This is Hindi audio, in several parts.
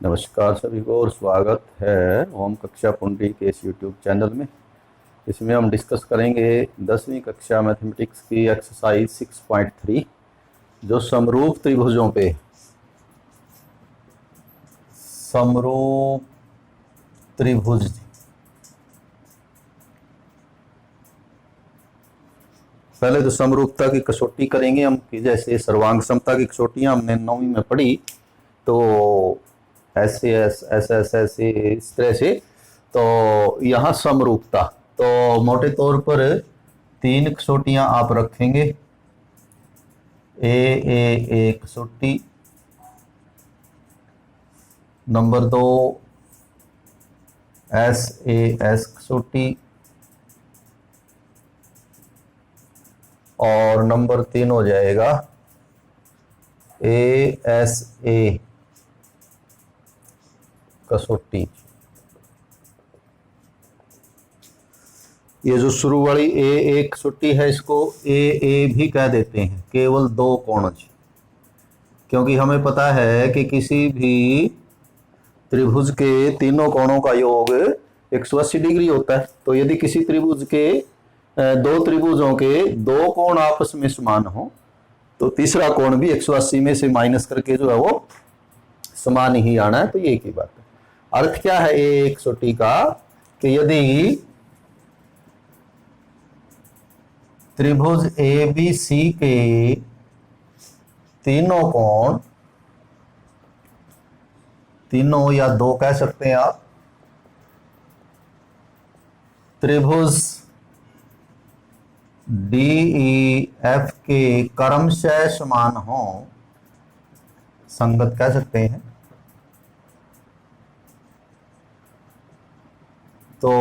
नमस्कार सभी को और स्वागत है ओम कक्षा पुंडी के इस यूट्यूब चैनल में। इसमें हम डिस्कस करेंगे 10वीं कक्षा मैथमेटिक्स की एक्सरसाइज 6.3 जो समरूप त्रिभुजों पे समरूप त्रिभुज पहले तो समरूपता की कसौटी करेंगे हम कि जैसे सर्वांग समता की कसौटियां हमने 9वीं में पढ़ी, तो ऐसे ऐसे इस तरह से। तो यहाँ समरूपता तो मोटे तौर पर 3 कसौटियां आप रखेंगे। ए कसौटी, नंबर 2 एस कसौटी और नंबर 3 हो जाएगा ए कसौटी। ये जो शुरू वाली ए कसौटी है इसको ए भी कह देते हैं, केवल 2 कोण, क्योंकि हमें पता है कि किसी भी त्रिभुज के तीनों कोणों का योग 180 डिग्री होता है। तो यदि किसी त्रिभुज के 2 त्रिभुजों के 2 कोण आपस में समान हो तो तीसरा कोण भी 180 में से माइनस करके जो है वो समान ही आना है। तो ये की बात है। अर्थ क्या है ए कसौटी का कि यदि त्रिभुज ABC के तीनों कोण, तीनों या 2 कह सकते हैं आप, त्रिभुज DEF के क्रमशः समान हो, संगत कह सकते हैं, तो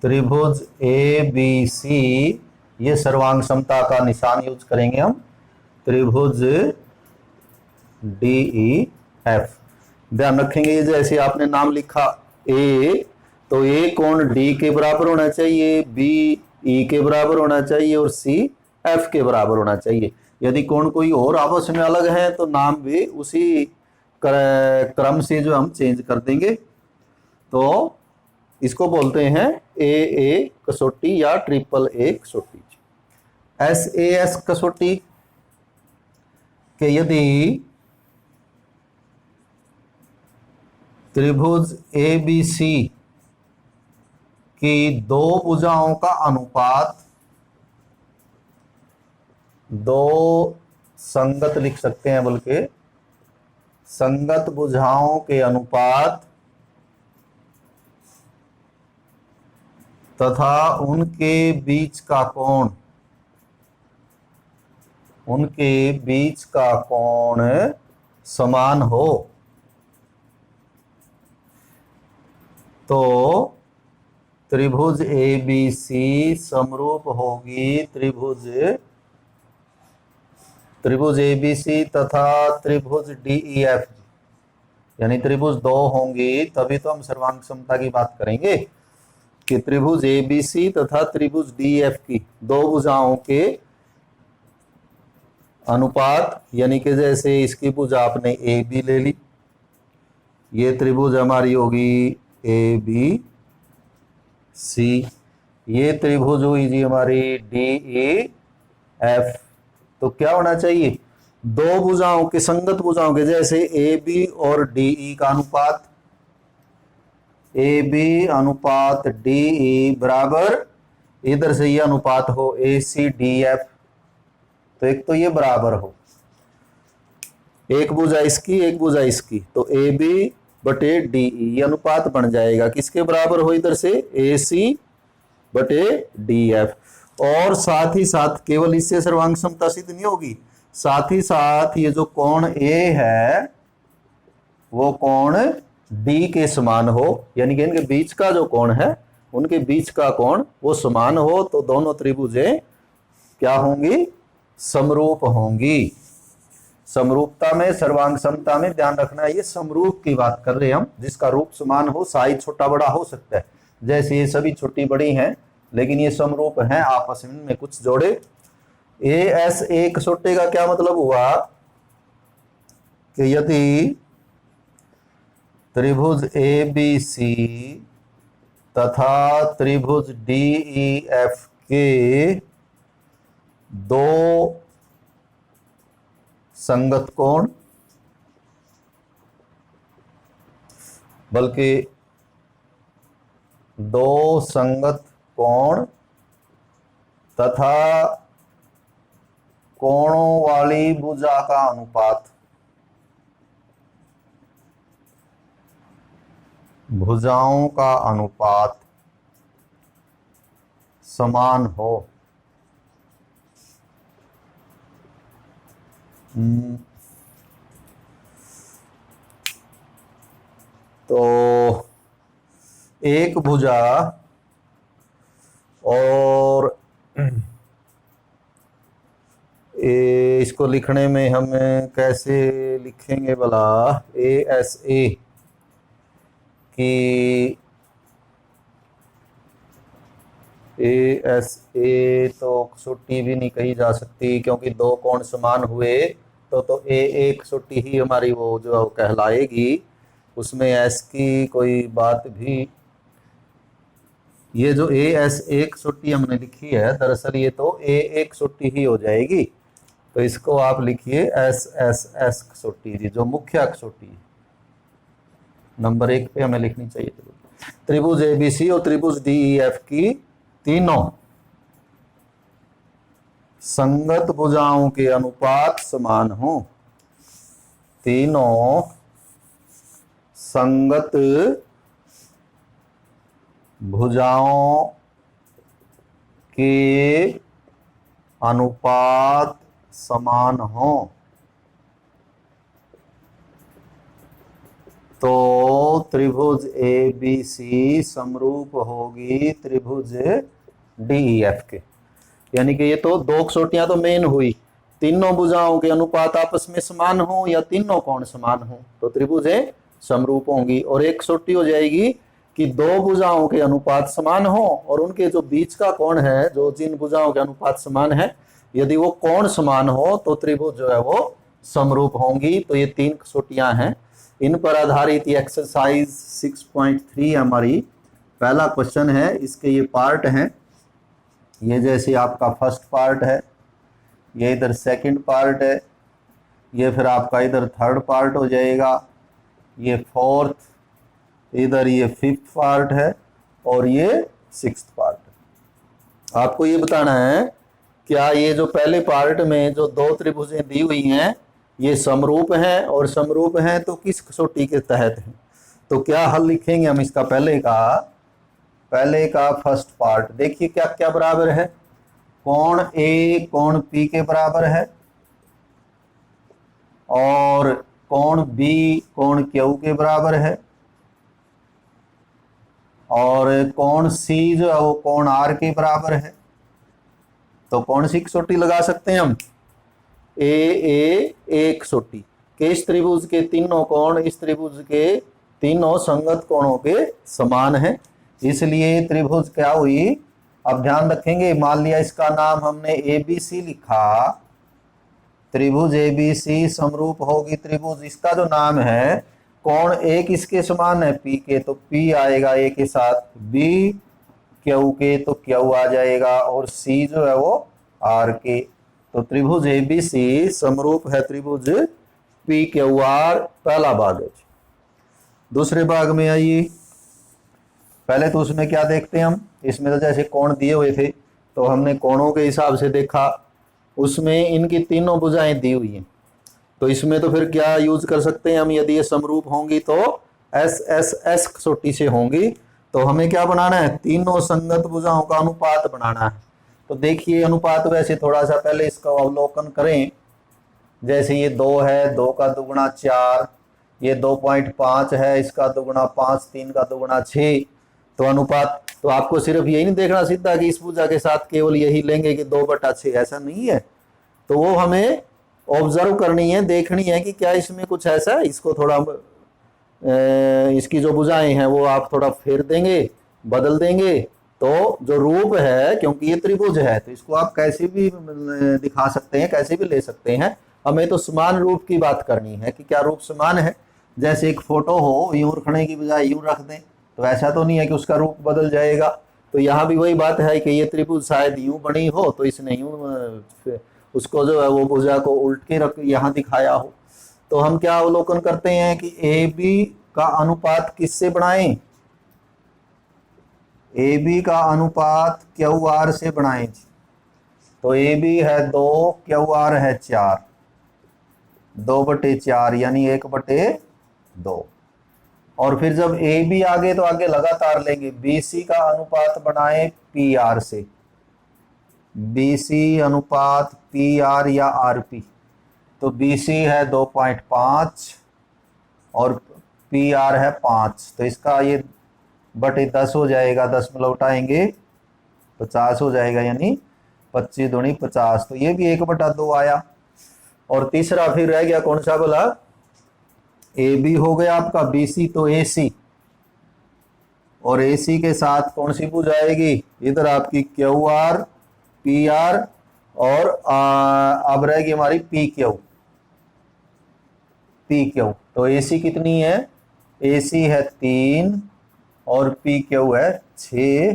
त्रिभुज ABC, ये सर्वांग समता का निशान यूज करेंगे हम, त्रिभुज DEF। ध्यान रखेंगे जैसे आपने नाम लिखा A, तो A कोण D के बराबर होना चाहिए, B E के बराबर होना चाहिए और C F के बराबर होना चाहिए। यदि कोण कोई और आपस में अलग है तो नाम भी उसी क्रम से जो हम चेंज कर देंगे। तो इसको बोलते हैं ए कसौटी या ट्रिपल ए कसौटी। SAS कसौटी के यदि त्रिभुज ABC की 2 भुजाओं का अनुपात, 2 संगत लिख सकते हैं, बल्कि संगत भुजाओं के अनुपात तथा उनके बीच का कोण समान हो तो त्रिभुज ABC समरूप होगी त्रिभुज ABC तथा त्रिभुज DEF, यानी त्रिभुज 2 होंगी, तभी तो हम सर्वांग समता की बात करेंगे कि त्रिभुज ABC तथा त्रिभुज DEF की 2 भुजाओं के अनुपात, यानी कि जैसे इसकी भुजा आपने AB ले ली, ये त्रिभुज हमारी होगी ABC, ये त्रिभुज हुई जी हमारी DEF। तो क्या होना चाहिए, 2 भुजाओं के, संगत भुजाओं के, जैसे AB और DE का अनुपात, AB अनुपात DE बराबर, इधर से ये अनुपात हो ACDF। तो एक तो ये बराबर हो, एक भुजा इसकी एक भुजा इसकी, तो AB बटे DE, ये अनुपात बन जाएगा किसके बराबर हो, इधर से AC बटे DF। और साथ ही साथ केवल इससे सर्वांग समता सिद्ध नहीं होगी, साथ ही साथ ये जो कोण A है वो कोण D के समान हो, यानी कि इनके बीच का जो कोण है, उनके बीच का कोण वो समान हो, तो दोनों त्रिभुजें क्या होंगी, समरूप होंगी। समरूपता में, सर्वांग समता में ध्यान रखना है, ये समरूप की बात कर रहे हैं हम, जिसका रूप समान हो, साइज छोटा बड़ा हो सकता है, जैसे ये सभी छोटी बड़ी हैं, लेकिन ये समरूप हैं आपस में कुछ जोड़े। ASA कसौटी का क्या मतलब हुआ कि यदि त्रिभुज ए बी सी तथा त्रिभुज डी ई एफ के दो संगत कोण, बल्कि दो संगत कोण तथा कोणों वाली भुजा का अनुपात भुजाओं का अनुपात समान हो। तो एक भुजा और इसको लिखने में हम कैसे लिखेंगे भला, ए एस ए की ए एस ए तो कसौटी भी नहीं कही जा सकती, क्योंकि दो कोण समान हुए तो ए एक कसौटी ही हमारी वो जो कहलाएगी, उसमें एस की कोई बात भी। ये जो ए एस एक कसौटी हमने लिखी है, दरअसल ये तो ए एक कसौटी ही हो जाएगी। तो इसको आप लिखिए एस एस एस कसौटी जी, जो मुख्य कसौटी नंबर 1 पे हमें लिखनी चाहिए। त्रिभुज एबीसी और त्रिभुज डीईएफ की तीनों संगत भुजाओं के अनुपात समान हो। तीनों संगत भुजाओं के अनुपात समान हो तो त्रिभुज ए बी सी समरूप होगी त्रिभुज डी ई एफ के। यानी कि ये तो दो कसौटियां तो मेन हुई, तीनों भुजाओं के अनुपात आपस में समान हो या तीनों कोण समान हो तो त्रिभुजें समरूप होंगी। और एक कसौटी हो जाएगी कि दो भुजाओं के अनुपात समान हो और उनके जो बीच का कोण है, जो जिन भुजाओं के अनुपात समान है, यदि वो कोण समान हो तो त्रिभुज जो है वो समरूप होंगी। तो ये 3 कसौटियां हैं, इन पर आधारित ये एक्सरसाइज 6.3 हमारी पहला क्वेश्चन है। इसके ये पार्ट हैं, ये जैसे आपका फर्स्ट पार्ट है, ये इधर सेकंड पार्ट है, ये फिर आपका इधर थर्ड पार्ट हो जाएगा, ये फोर्थ, इधर ये फिफ्थ पार्ट है और ये सिक्स्थ पार्ट है। आपको ये बताना है क्या ये जो पहले पार्ट में जो दो त्रिभुजें दी हुई हैं ये समरूप हैं, और समरूप हैं तो किस कसौटी के तहत हैं। तो क्या हल लिखेंगे हम इसका, पहले का फर्स्ट पार्ट देखिए क्या क्या बराबर है। कोण ए कोण पी के बराबर है और कोण बी कोण क्यू के बराबर है और कोण सी जो है वो कोण आर के बराबर है। तो कौन सी कसौटी लगा सकते हैं हम, ए एक कसौटी के इस त्रिभुज के तीनों कोण इस त्रिभुज के तीनों संगत कोणों के समान है, इसलिए त्रिभुज क्या हुई। अब ध्यान रखेंगे, मान लिया इसका नाम हमने एबीसी लिखा, त्रिभुज एबीसी समरूप होगी त्रिभुज, इसका जो नाम है कोण ए किसके समान है, पी के, तो पी आएगा ए के साथ, बी क्यू के तो क्यू आ जाएगा और सी जो है वो आर के। तो त्रिभुज एबीसी समरूप है त्रिभुज पी क्यू आर, पहला भाग है। दूसरे भाग में आइए, पहले तो उसमें क्या देखते हैं हम, इसमें तो जैसे कोण दिए हुए थे तो हमने कोणों के हिसाब से देखा, उसमें इनकी तीनों भुजाएं दी हुई हैं। तो इसमें तो फिर क्या यूज कर सकते हैं हम, यदि ये समरूप होंगी तो एस एस एस कसौटी से होंगी। तो हमें क्या बनाना है, तीनों संगत भुजाओं का अनुपात बनाना है। तो देखिए अनुपात वैसे थोड़ा सा पहले इसका अवलोकन करें, जैसे ये 2 है, 2 का दुगुना 4, ये 2.5 है, इसका दुगुना 5, 3 का दुगुना 6। तो अनुपात तो आपको सिर्फ यही नहीं देखना सीधा कि इस भुजा के साथ केवल यही लेंगे कि 2/6, ऐसा नहीं है। तो वो हमें ऑब्जर्व करनी है, देखनी है कि क्या इसमें कुछ ऐसा है, इसको थोड़ा इसकी जो भुजाएं हैं वो आप थोड़ा फेर देंगे, बदल देंगे, तो जो रूप है, क्योंकि ये त्रिभुज है तो इसको आप कैसे भी दिखा सकते हैं, कैसे भी ले सकते हैं। हमें तो समान रूप की बात करनी है कि क्या रूप समान है। जैसे एक फोटो हो, यूं रखने की बजाय यूं रख दें, तो ऐसा तो नहीं है कि उसका रूप बदल जाएगा। तो यहाँ भी वही बात है कि ये त्रिभुज शायद यूं बनी हो, तो इसने यूं उसको जो है वो भुजा को उल्ट के रख यहाँ दिखाया हो। तो हम क्या अवलोकन करते हैं कि ए बी का अनुपात किससे बनाएं? ए बी का अनुपात क्यू आर से बनाएं। तो ए बी है 2, क्यू आर है 4, 2/4 यानी 1/2। और फिर जब ए बी आगे तो आगे लगातार लेंगे, बी सी का अनुपात बनाए पी आर से, बी सी अनुपात पी आर या आर पी। तो बी सी है 2.5 और पी आर है 5, तो इसका ये बटे 10 हो जाएगा, 10 में लौटाएंगे 50 हो जाएगा, यानी 25 दूनी 50। तो ये भी 1/2 आया। और तीसरा फिर रह गया कौन सा बोला? ए बी हो गया आपका, बी सी तो ए सी, और ए सी के साथ कौन सी भुजा आएगी? इधर आपकी क्यू आर, पी आर, और अब रहेगी हमारी पी क्यू, पी क्यू। तो ए सी कितनी है? ए सी है 3 और पी क्यू है 6।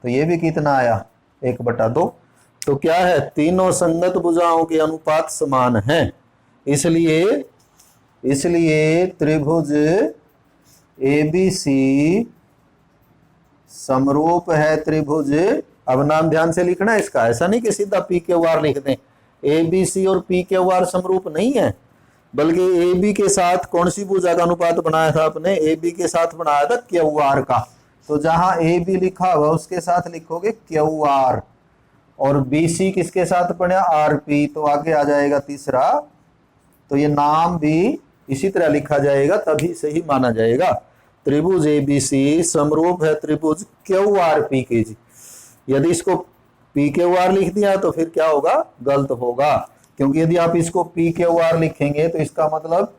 तो ये भी कितना आया? 1/2। तो क्या है? तीनों संगत भुजाओं के अनुपात समान हैं, इसलिए त्रिभुज एबीसी समरूप है त्रिभुज। अब नाम ध्यान से लिखना है इसका, ऐसा नहीं कि सीधा पी क्यू आर लिख दें। एबीसी और पी क्यू आर समरूप नहीं है, बल्कि ए बी के साथ कौन सी भुजा का अनुपात बनाया था आपने? ए बी के साथ बनाया था क्यू आर का। तो जहां ए बी लिखा हुआ उसके साथ लिखोगे क्यू आर, और बी सी किसके साथ बना? R P. तो आगे आ जाएगा तीसरा। तो ये नाम भी इसी तरह लिखा जाएगा, तभी सही माना जाएगा। त्रिभुज ए बी सी समरूप है त्रिभुज क्यू आर पी के जी। यदि इसको पी क्यू आर लिख दिया तो फिर क्या होगा? गलत होगा, क्योंकि यदि आप इसको पी क्यू आर लिखेंगे तो इसका मतलब,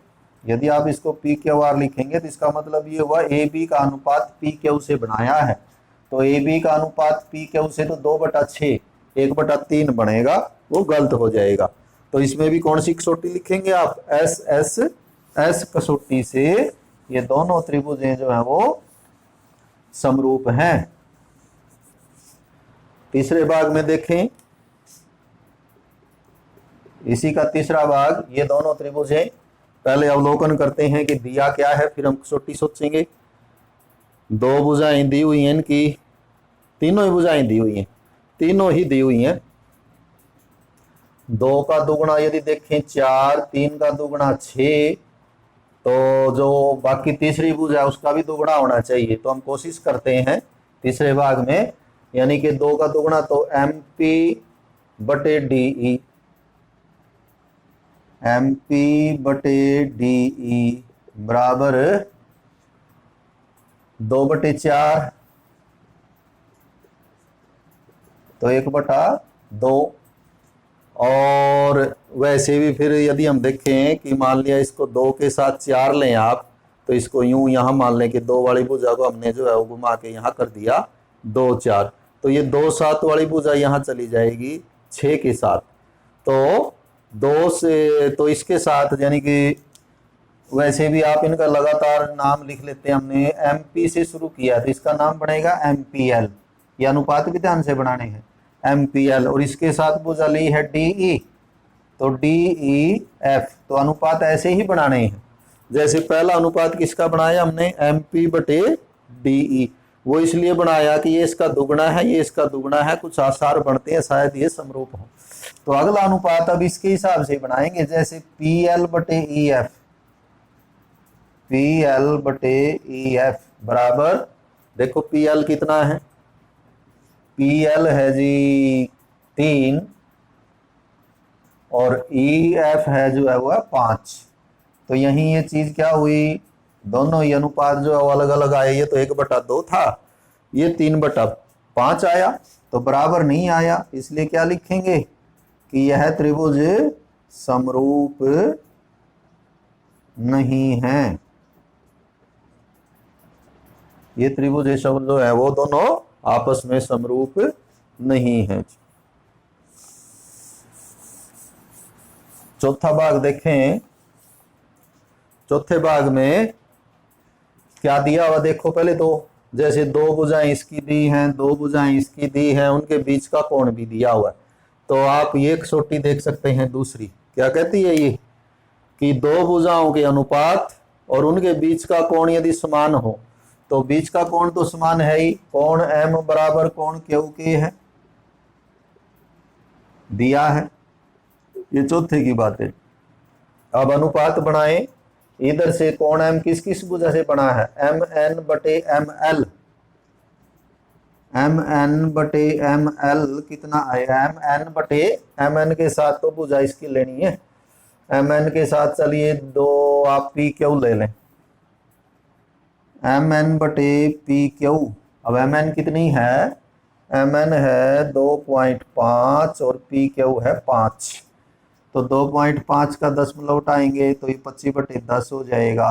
यदि आप इसको पी क्यू आर लिखेंगे तो इसका मतलब ये हुआ ए बी का अनुपात पी क्यू से बनाया है। तो ए बी का अनुपात पी क्यू से तो 2/6, 1/3 बनेगा, वो गलत हो जाएगा। तो इसमें भी कौन सी कसौटी लिखेंगे आप? एस कसौटी से ये दोनों त्रिभुजें जो है वो समरूप हैं। तीसरे भाग में देखें, इसी का तीसरा भाग, ये दोनों त्रिभुजें पहले अवलोकन करते हैं कि दिया क्या है, फिर हम कसौटी सोचेंगे। दो भुजाएं दी हुई हैं इनकी, तीनों ही भुजाएं दी हुई हैं, तीनों ही दी हुई हैं। 2 का दुगुना यदि देखें 4, 3 का दुगुना 6, तो जो बाकी तीसरी भुजा है उसका भी दुगुना होना चाहिए। तो हम कोशिश करते हैं तीसरे भाग में, यानी कि 2 का दुगुना तो MP/DE, MP/DE बराबर 2/4, तो 1/2। और वैसे भी फिर यदि हम देखें कि मान लिया इसको 2 के साथ 4 लें आप, तो इसको यूं यहाँ मान लें कि 2 वाली भुजा को हमने जो है वो घुमा के यहाँ कर दिया 2 4, तो ये 2 7 वाली भुजा यहाँ चली जाएगी 6 के साथ। तो 2 से, तो इसके साथ यानी कि वैसे भी आप इनका लगातार नाम लिख लेते हैं। हमने MP से शुरू किया तो इसका नाम बनेगा MPL। ये अनुपात भी ध्यान से बनाने हैं, MPL। और इसके साथ भुजा ली है DE, तो DEF। तो अनुपात ऐसे ही बनाने हैं, जैसे पहला अनुपात किसका बनाया हमने? MP/DE। वो इसलिए बनाया कि ये इसका दुगुना है, ये इसका दुगुना है, कुछ आसार बनते हैं, शायद ये समरूप हो। तो अगला अनुपात अब इसके हिसाब से बनाएंगे, जैसे PL/EF, PL/EF बराबर, देखो PL कितना है? PL है जी 3 और EF है जो है वह 5। तो यही ये चीज क्या हुई? दोनों ही अनुपात जो है वो अलग अलग आए। ये तो 1/2 था, ये 3/5 आया, तो बराबर नहीं आया। इसलिए क्या लिखेंगे कि यह त्रिभुज समरूप नहीं है। ये त्रिभुज जो है वो दोनों आपस में समरूप नहीं है। चौथा भाग देखें, चौथे भाग में क्या दिया हुआ देखो पहले तो, जैसे दो भुजाएं इसकी दी हैं, दो भुजाएं इसकी दी हैं, उनके बीच का कोण भी दिया हुआ है। तो आप ये कसौटी देख सकते हैं, दूसरी क्या कहती है ये, कि दो भुजाओं के अनुपात और उनके बीच का कोण यदि समान हो, तो बीच का कोण तो समान है ही, कोण एम बराबर कोण क्यू के है, दिया है, ये चौथे की बात है। अब अनुपात बनाएं, इधर से कोण एम किस किस भुजा से बना है, एम एन बटे एम एल, एम एन बटे एम एल कितना आएगा, एम एन बटे एम एन के साथ तो भुजा इसकी लेनी है, एम एन के साथ चलिए दो आप पी क्यू ले लें, एम एन बटे पी क्यू। अब एम एन कितनी है, एम एन है 2.5 और पी क्यू है 5, तो 2.5 का 10 उठाएंगे तो ये 25/10 हो जाएगा,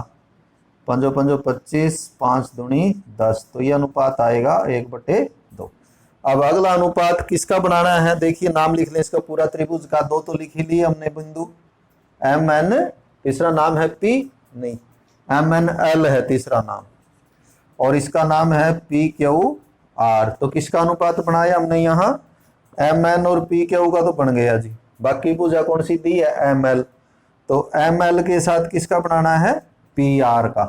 5×5 = 25, 5 दूनी 10, तो ये अनुपात आएगा 1/2। अब अगला अनुपात किसका बनाना है, देखिए नाम लिख लें इसका पूरा, त्रिभुज का, दो तो लिख ही लिए हमने बिंदु, एम एन, तीसरा नाम है पी, नहीं एम एन एल है तीसरा नाम, और इसका नाम है पी क्यू आर। तो किसका अनुपात बनाया हमने यहाँ, एम एन और पी क्यू का तो बन गया जी, बाकी भुजा कौन सी दी है, एम एल, तो एम एल के साथ किसका बनाना है, पी आर का,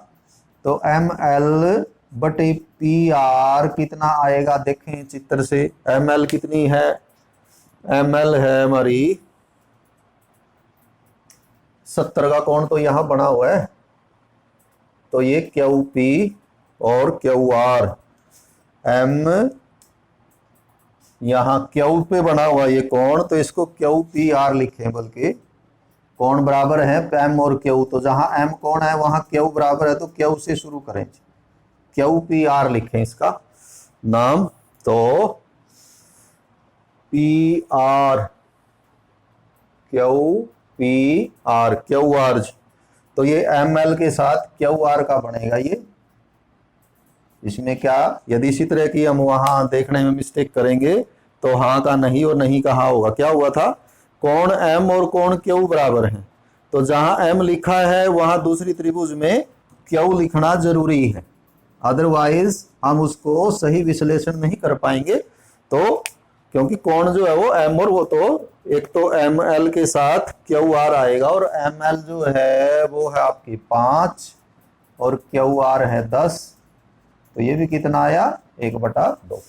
तो एम एल बटे पी आर कितना आएगा, देखें चित्र से, एम एल कितनी है, एम एल है हमारी 70 का कोण तो यहाँ बना हुआ है, तो ये क्यू पी और क्यू आर, एम यहाँ क्यू पे बना हुआ ये कोण, तो इसको क्यू पी आर लिखें, बल्कि कोण बराबर है एम और क्यू, तो जहां एम कोण है वहां क्यू बराबर है, तो क्यू से शुरू करें, क्यू पी आर लिखें इसका नाम, तो P R, Q P R, Q R, तो ये एम एल के साथ क्यू आर का बनेगा ये। इसमें क्या, यदि इसी तरह की हम वहां देखने में मिस्टेक करेंगे तो हाँ का नहीं और नहीं का हाँ होगा, क्या हुआ था, कोण एम और कोण क्यू बराबर हैं, तो जहां एम लिखा है वहां दूसरी त्रिभुज में क्यू लिखना जरूरी है, अदरवाइज हम उसको सही विश्लेषण नहीं कर पाएंगे। तो क्योंकि कोण जो है वो एम और वो तो एक तो एम एल के साथ क्यू आर आएगा, और एम एल जो है वो है आपकी 5 और क्यू आर है 10, तो ये भी कितना आया, 1/2।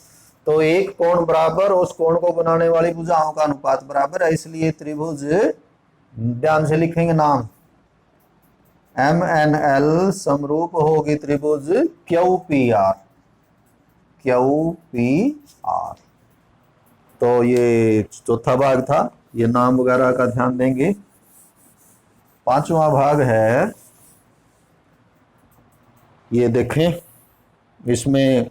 तो एक कोण बराबर उस कोण को बनाने वाली भुजाओं का अनुपात बराबर है, इसलिए त्रिभुज, ध्यान से लिखेंगे नाम, एम एन एल समरूप होगी त्रिभुज Q P R, Q P R. तो ये चौथा भाग था, ये नाम वगैरह का ध्यान देंगे। पांचवा भाग है, ये देखें, इसमें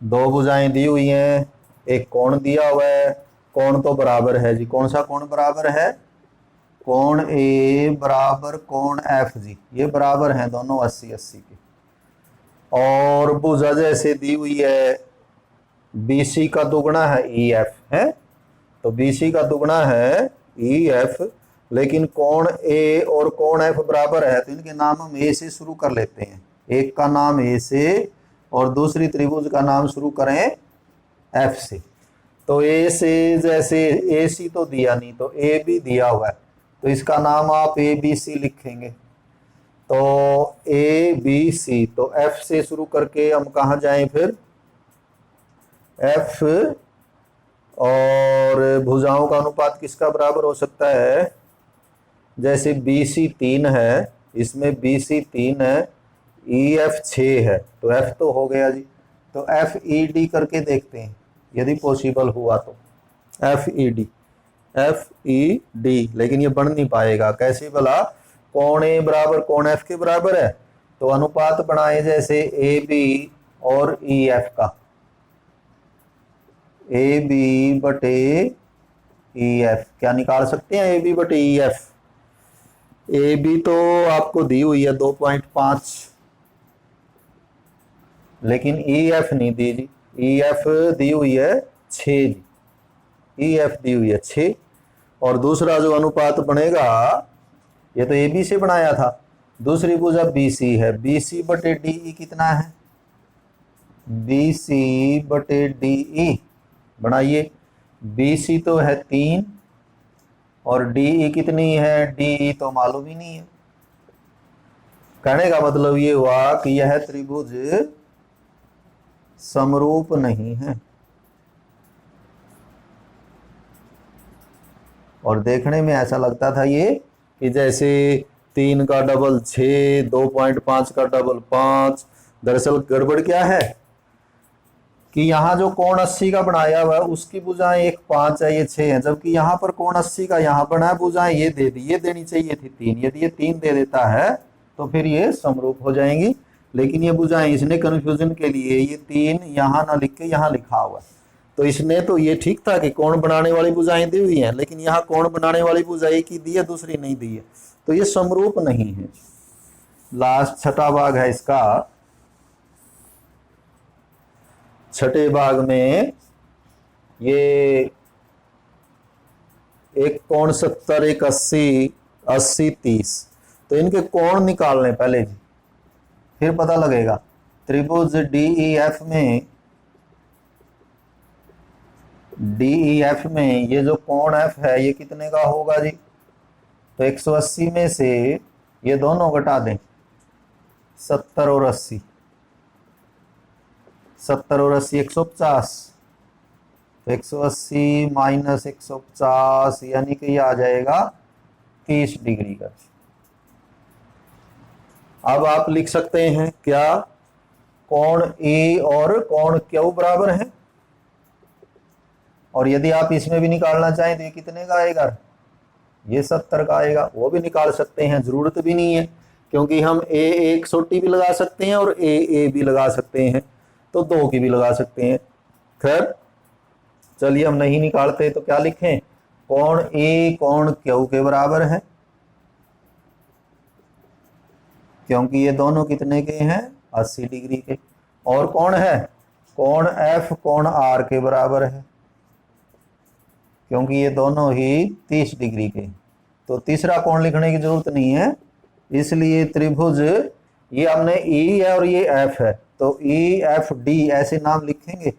दो भुजाएं दी हुई हैं, एक कोण दिया हुआ है, कोण तो बराबर है जी, कौन सा कोण बराबर है, कोण ए बराबर कोण एफ जी, ये बराबर हैं दोनों 80-80 के, और भुजा जैसे दी हुई है, BC का दुगना है EF है, तो BC का दुगना है EF, लेकिन कोण A और कोण F बराबर है, तो इनके नाम हम A से शुरू कर लेते हैं, एक का नाम A से और दूसरी त्रिभुज का नाम शुरू करें F से। तो A से, जैसे AC तो दिया नहीं, तो A भी दिया हुआ है, तो इसका नाम आप ABC लिखेंगे, तो ABC, तो F से शुरू करके हम कहाँ जाएं फिर, F, और भुजाओं का अनुपात किसका बराबर हो सकता है, जैसे BC 3 है, इसमें BC 3 है, EF 6 है, तो F तो हो गया जी, तो FED करके देखते हैं यदि पॉसिबल हुआ तो, FED, लेकिन ये बन नहीं पाएगा, कैसे भला, कोण A बराबर कोण F के बराबर है, तो अनुपात बनाए जैसे AB और EF का, AB बटे EF, क्या निकाल सकते हैं AB बटे EF, AB तो आपको दी हुई है 2.5, लेकिन EF नहीं दी जी, EF दी हुई है 6 जी, EF दी हुई है 6, और दूसरा जो अनुपात बनेगा, ये तो AB से बनाया था, दूसरी भुजा BC है, BC बटे DE कितना है, BC बटे DE बनाइए। BC तो है 3 और DE कितनी है, DE तो मालूम ही नहीं है। कहने का मतलब ये हुआ कि यह त्रिभुज समरूप नहीं है। और देखने में ऐसा लगता था ये कि जैसे 3 का डबल 6, 2.5 का डबल 5। दरअसल गड़बड़ क्या है कि यहाँ जो कोण 80 का बनाया हुआ है उसकी भुजाएं एक 5 है, ये 6 है, जबकि यहाँ पर कोण 80 का यहाँ बना है, भुजाएं ये दे दी, ये देनी चाहिए थी 3। यदि ये 3 दे देता है तो फिर ये समरूप हो जाएंगी। लेकिन ये भुजाएं इसने कंफ्यूजन के लिए ये 3 यहाँ ना लिख के यहाँ लिखा हुआ है, तो इसने तो ये ठीक था कि कोण बनाने वाली भुजाएं दी हुई हैं, लेकिन यहाँ कोण बनाने वाली भुजा एक ही दी है, दूसरी नहीं दी है, तो ये समरूप नहीं है। लास्ट छठा भाग है इसका। छठे भाग में ये एक कोण 70, एक 80, 80, 30, तो इनके कोण निकालने पहले जी, फिर पता लगेगा। त्रिभुज DEF में ये जो कोण F है ये कितने का होगा जी, तो 180 में से ये दोनों घटा दें, 70 और 80, 70 और 80 150, तो 180 माइनस 150 यानी कि ये आ जाएगा 30 डिग्री का। अब आप लिख सकते हैं क्या, कोण ए और कोण क्यू बराबर है, और यदि आप इसमें भी निकालना चाहें तो ये कितने का आएगा, ये 70 का आएगा। वो भी निकाल सकते हैं, जरूरत भी नहीं है, क्योंकि हम एक सोटी भी लगा सकते हैं और ए भी लगा सकते हैं, तो 2 की भी लगा सकते हैं। खैर चलिए हम नहीं निकालते तो क्या लिखें, कोण ए कोण क्यू के बराबर है, क्योंकि ये दोनों कितने के हैं, 80 डिग्री के। और कौन है, कोण F कोण R के बराबर है, क्योंकि ये दोनों ही 30 डिग्री के। तो तीसरा कोण लिखने की जरूरत नहीं है, इसलिए त्रिभुज ये हमने E है और ये F है, तो EFD ऐसे नाम लिखेंगे।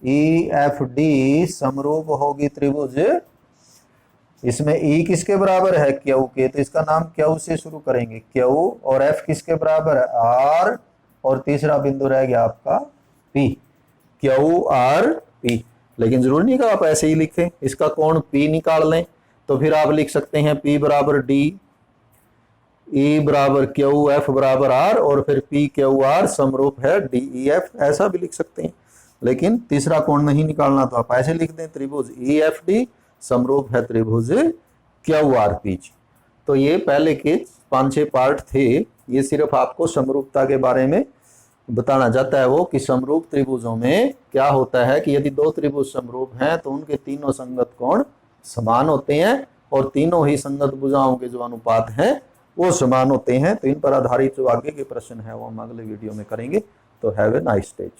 EFD समरूप होगी त्रिभुज, इसमें E किसके बराबर है, Q के, तो इसका नाम Q से शुरू करेंगे, Q, और F किसके बराबर है, R, और तीसरा बिंदु रह गया आपका P, QRP। लेकिन जरूरी नहीं कि आप ऐसे ही लिखें, इसका कोण P निकाल लें, तो फिर आप लिख सकते हैं P बराबर D, E बराबर Q, F बराबर R, और फिर PQR समरूप है DEF, ऐसा भी लिख सकते हैं। लेकिन तीसरा कोण नहीं निकालना तो आप ऐसे लिख दें, त्रिभुज EFD समरूप है त्रिभुज QRP। तो ये पहले के 5-6 पार्ट थे, ये सिर्फ आपको समरूपता के बारे में बताना चाहता है वो कि समरूप त्रिभुजों में क्या होता है कि यदि 2 त्रिभुज समरूप हैं तो उनके तीनों संगत कोण समान होते हैं, और तीनों ही संगत भुजाओं के जो अनुपात हैं वो समान होते हैं। तो इन पर आधारित जो आगे के प्रश्न है वो हम अगले वीडियो में करेंगे। तो हैव ए नाइस डे।